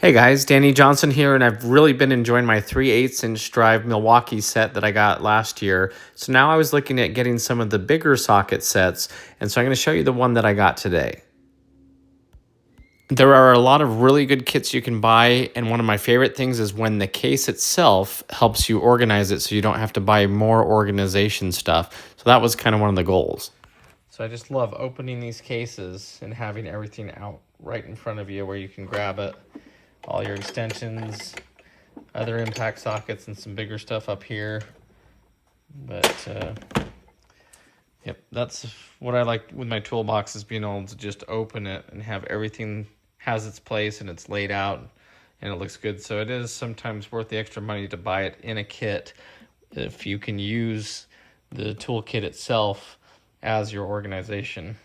Hey guys, Danny Johnson here, and I've really been enjoying my 3/8" drive Milwaukee set that I got last year. So now I was looking at getting some of the bigger socket sets, and so I'm going to show you the one that I got today. There are a lot of really good kits you can buy, and one of my favorite things is when the case itself helps you organize it so you don't have to buy more organization stuff. So that was kind of one of the goals. So I just love opening these cases and having everything out right in front of you where you can grab it. All your extensions, other impact sockets, and some bigger stuff up here. But yep, that's what I like with my toolbox, is being able to just open it and have everything has its place and it's laid out and it looks good. So it is sometimes worth the extra money to buy it in a kit if you can use the toolkit itself as your organization.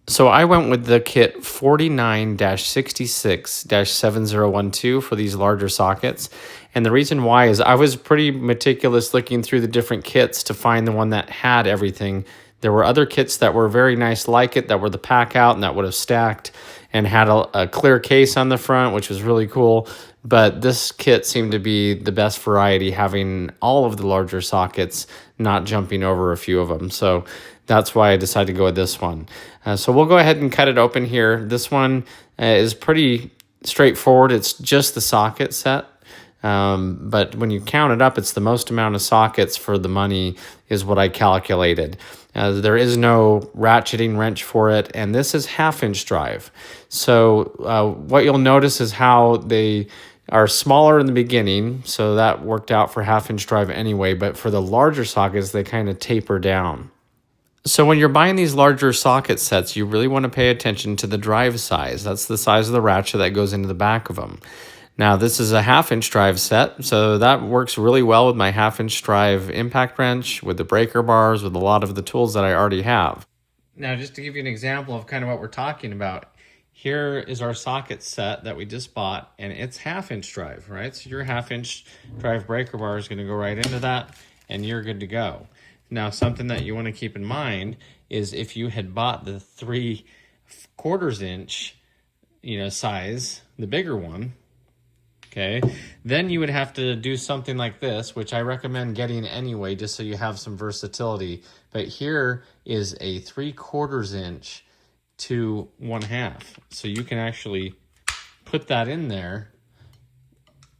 So I went with the kit 49-66-7012 for these larger sockets. And the reason why is I was pretty meticulous looking through the different kits to find the one that had everything. There were other kits that were very nice like it, that were the pack out and that would have stacked and had a clear case on the front, which was really cool. But this kit seemed to be the best variety, having all of the larger sockets, not jumping over a few of them. So that's why I decided to go with this one. So we'll go ahead and cut it open here. This one is pretty straightforward. It's just the socket set. But when you count it up, it's the most amount of sockets for the money is what I calculated. There is no ratcheting wrench for it, and this is 1/2" drive. So what you'll notice is how they are smaller in the beginning, so that worked out for 1/2" drive anyway, but for the larger sockets, they kind of taper down. So when you're buying these larger socket sets, you really want to pay attention to the drive size. That's the size of the ratchet that goes into the back of them. Now, this is a 1/2" drive set, so that works really well with my 1/2" drive impact wrench, with the breaker bars, with a lot of the tools that I already have. Now, just to give you an example of kind of what we're talking about, here is our socket set that we just bought, and it's 1/2" drive, right? So your 1/2" drive breaker bar is going to go right into that, and you're good to go. Now, something that you want to keep in mind is if you had bought the 3/4" inch, size, the bigger one, okay, then you would have to do something like this, which I recommend getting anyway, just so you have some versatility. But here is a 3/4" inch to 1/2. So you can actually put that in there,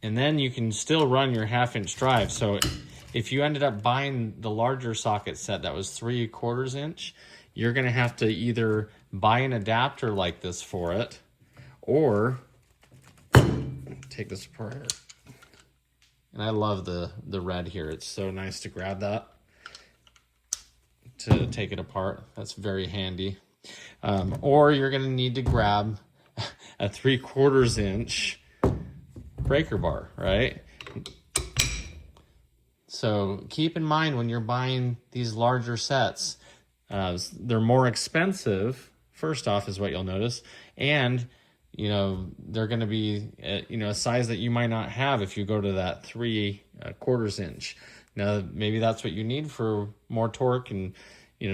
and then you can still run your 1/2" drive. So if you ended up buying the larger socket set that was 3/4" inch, you're going to have to either buy an adapter like this for it, or take this apart here. And I love the red here. It's so nice to grab that to take it apart. That's very handy. Or you're going to need to grab a 3/4" inch breaker bar, right? So keep in mind when you're buying these larger sets, they're more expensive, first off, is what you'll notice. And, they're going to be, a size that you might not have if you go to that 3/4" inch. Now, maybe that's what you need for more torque and,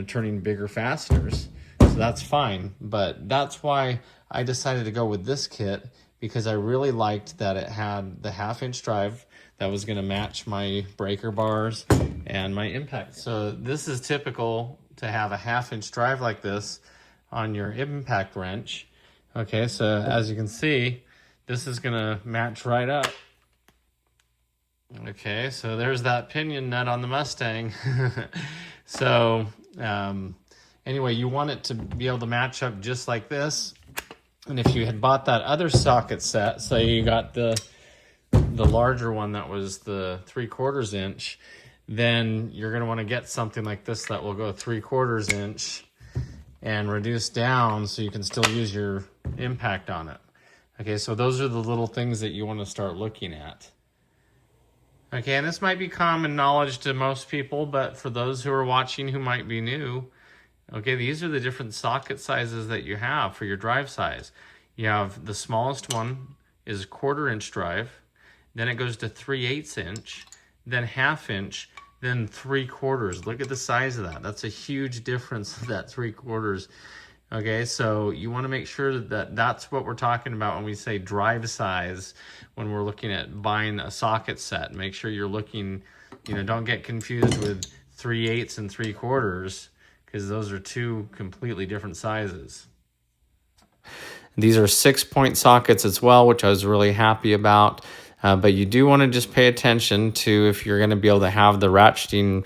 turning bigger fasteners. So that's fine. But that's why I decided to go with this kit, because I really liked that it had the 1/2" drive that was going to match my breaker bars and my impact. So this is typical to have a 1/2" drive like this on your impact wrench. Okay, so as you can see, this is going to match right up. Okay, so there's that pinion nut on the Mustang. So anyway, you want it to be able to match up just like this. And if you had bought that other socket set, say you got the larger one that was the 3/4" inch, then you're going to want to get something like this that will go 3/4" inch and reduce down so you can still use your impact on it. Okay, so those are the little things that you want to start looking at. Okay, and this might be common knowledge to most people, but for those who are watching who might be new, okay, these are the different socket sizes that you have for your drive size. You have the smallest one is 1/4" inch drive, then it goes to 3/8" inch, then 1/2", then 3/4. Look at the size of that. That's a huge difference, that 3/4. Okay, so you want to make sure that that's what we're talking about when we say drive size, when we're looking at buying a socket set. Make sure you're looking, don't get confused with 3/8 and 3/4, because those are two completely different sizes. These are 6-point sockets as well, which I was really happy about. But you do want to just pay attention to if you're going to be able to have the ratcheting,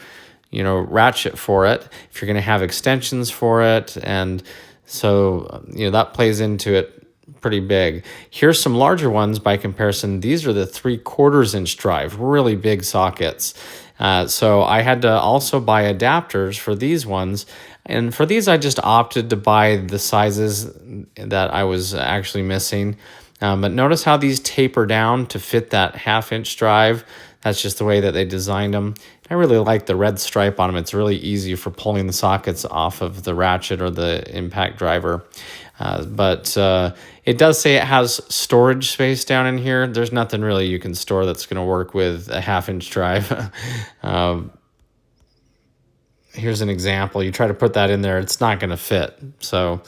ratchet for it, if you're going to have extensions for it. And so, that plays into it pretty big. Here's some larger ones by comparison. These are the 3/4 inch drive, really big sockets. So I had to also buy adapters for these ones. And for these, I just opted to buy the sizes that I was actually missing. But notice how these taper down to fit that 1/2 inch drive. That's just the way that they designed them. I really like the red stripe on them. It's really easy for pulling the sockets off of the ratchet or the impact driver. But it does say it has storage space down in here. There's nothing really you can store that's going to work with a 1/2 inch drive. Here's an example. You try to put that in there, it's not going to fit. So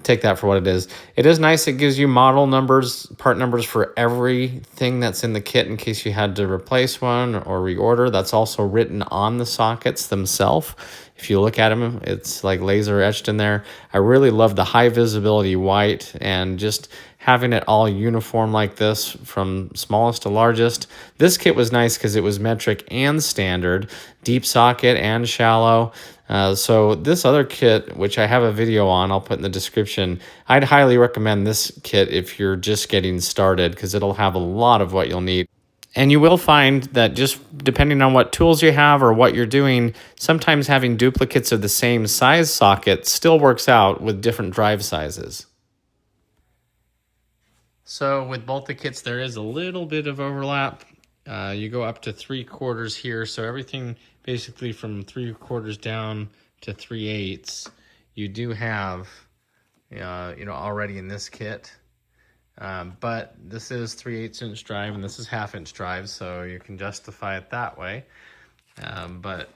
take that for what it is. It is nice. It gives you model numbers, part numbers for everything that's in the kit in case you had to replace one or reorder. That's also written on the sockets themselves. If you look at them, it's like laser etched in there. I really love the high visibility white and just having it all uniform like this from smallest to largest. This kit was nice because it was metric and standard, deep socket and shallow. So this other kit, which I have a video on, I'll put in the description, I'd highly recommend this kit if you're just getting started because it'll have a lot of what you'll need. And you will find that just depending on what tools you have or what you're doing, sometimes having duplicates of the same size socket still works out with different drive sizes. So with both the kits, there is a little bit of overlap. You go up to 3/4 here, so everything basically from 3/4 down to 3/8, you do have, already in this kit. But this is 3/8 inch drive and this is 1/2 inch drive, so you can justify it that way. But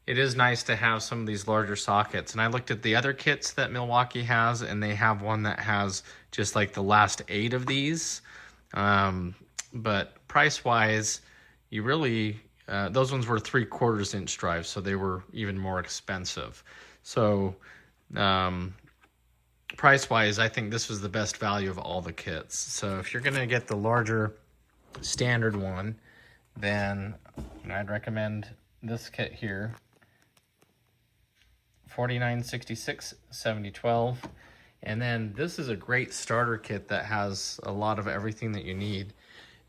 it is nice to have some of these larger sockets. And I looked at the other kits that Milwaukee has, and they have one that has just like the last 8 of these. But price-wise, you really, those ones were 3/4 inch drives, so they were even more expensive. So price-wise, I think this was the best value of all the kits. So if you're going to get the larger standard one, then I'd recommend this kit here. $49.66, $70.12. And then this is a great starter kit that has a lot of everything that you need.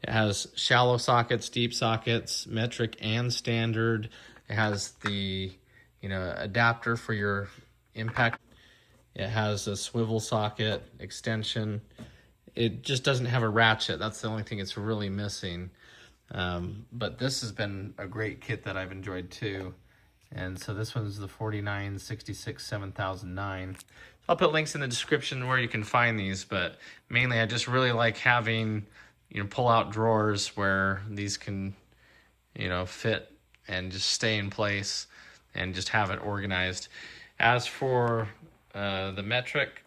It has shallow sockets, deep sockets, metric and standard. It has the adapter for your impact. It has a swivel socket extension. It just doesn't have a ratchet. That's the only thing it's really missing. But this has been a great kit that I've enjoyed too. And so this one's the $49.66, 7009. I'll put links in the description where you can find these, but mainly I just really like having, pull-out drawers where these can, fit and just stay in place and just have it organized. As for the metric,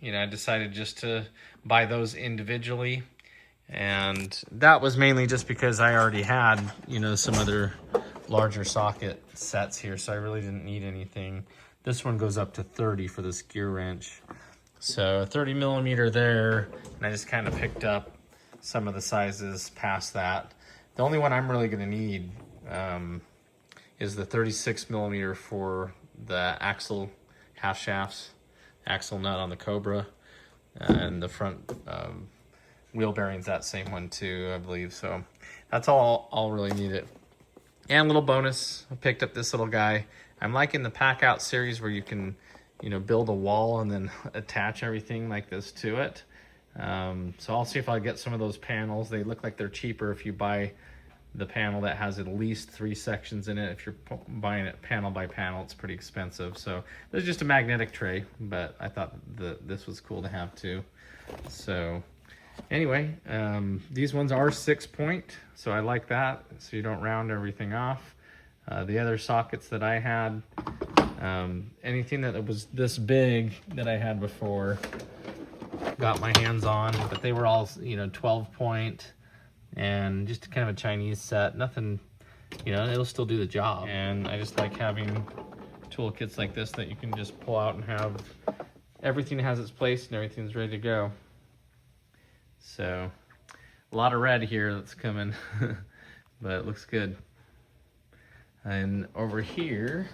I decided just to buy those individually, and that was mainly just because I already had, some other larger socket sets here, so I really didn't need anything. This one goes up to 30 for this gear wrench, so 30 millimeter there, and I just kind of picked up some of the sizes past that. The only one I'm really going to need is the 36 millimeter for the axle half shafts, axle nut on the Cobra, and the front wheel bearings, that same one too, I believe. So that's all I'll really need it. And a little bonus, I picked up this little guy. I'm liking the pack out series where you can, build a wall and then attach everything like this to it. So I'll see if I get some of those panels. They look like they're cheaper if you buy the panel that has at least 3 sections in it. If you're buying it panel by panel, it's pretty expensive. So this is just a magnetic tray, but I thought this was cool to have too. So anyway, these ones are 6-point, so I like that, so you don't round everything off. The other sockets that I had, Anything that was this big that I had before, got my hands on, but they were all, 12 point and just kind of a Chinese set. Nothing, it'll still do the job. And I just like having toolkits like this that you can just pull out and have everything has its place and everything's ready to go. So a lot of red here that's coming, but it looks good. And over here,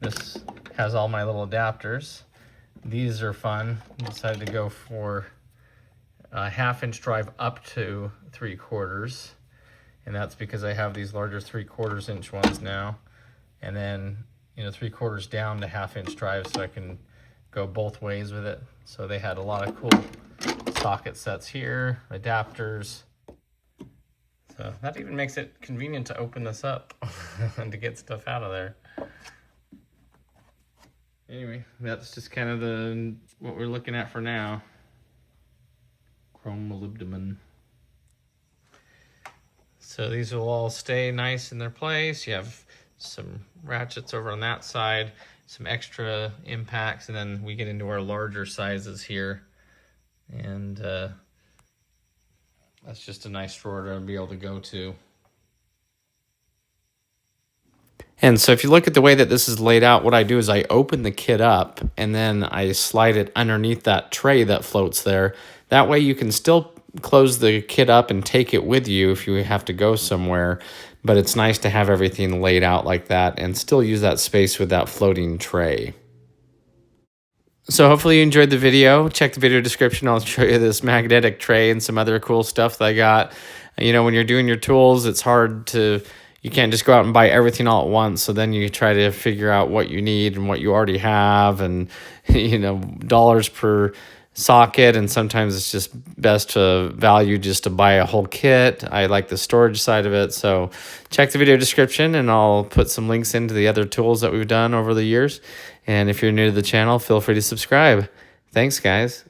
this has all my little adapters. These are fun. I decided to go for a 1/2 inch drive up to 3/4. And that's because I have these larger 3/4 inch ones now. And then, 3/4 down to 1/2 inch drive so I can go both ways with it. So they had a lot of cool socket sets here, adapters. So that even makes it convenient to open this up and to get stuff out of there. Anyway, that's just kind of what we're looking at for now. Chrome molybdenum. So these will all stay nice in their place. You have some ratchets over on that side, some extra impacts, and then we get into our larger sizes here. And that's just a nice drawer to be able to go to. And so if you look at the way that this is laid out, what I do is I open the kit up and then I slide it underneath that tray that floats there. That way you can still close the kit up and take it with you if you have to go somewhere. But it's nice to have everything laid out like that and still use that space with that floating tray. So hopefully you enjoyed the video. Check the video description. I'll show you this magnetic tray and some other cool stuff that I got. When you're doing your tools, it's hard to... You can't just go out and buy everything all at once. So then you try to figure out what you need and what you already have and, dollars per socket. And sometimes it's just best to value just to buy a whole kit. I like the storage side of it. So check the video description and I'll put some links into the other tools that we've done over the years. And if you're new to the channel, feel free to subscribe. Thanks, guys.